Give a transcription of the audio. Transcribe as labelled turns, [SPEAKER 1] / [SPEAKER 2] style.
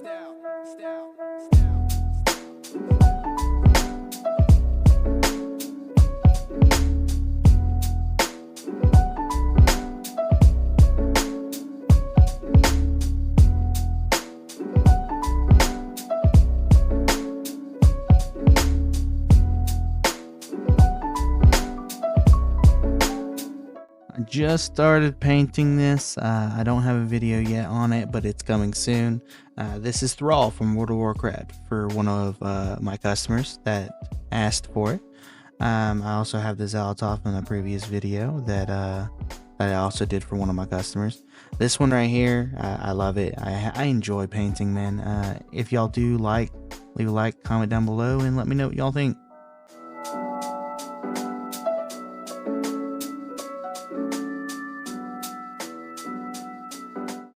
[SPEAKER 1] I just started painting this. I don't have a video yet on it, but it's coming soon. This is Thrall from World of Warcraft for one of my customers that asked for it. I also have the Zalatoff in a previous video that I also did for one of my customers. This one right here, I love it. I enjoy painting, man. If y'all do like, leave a like, comment down below, and let me know what y'all think.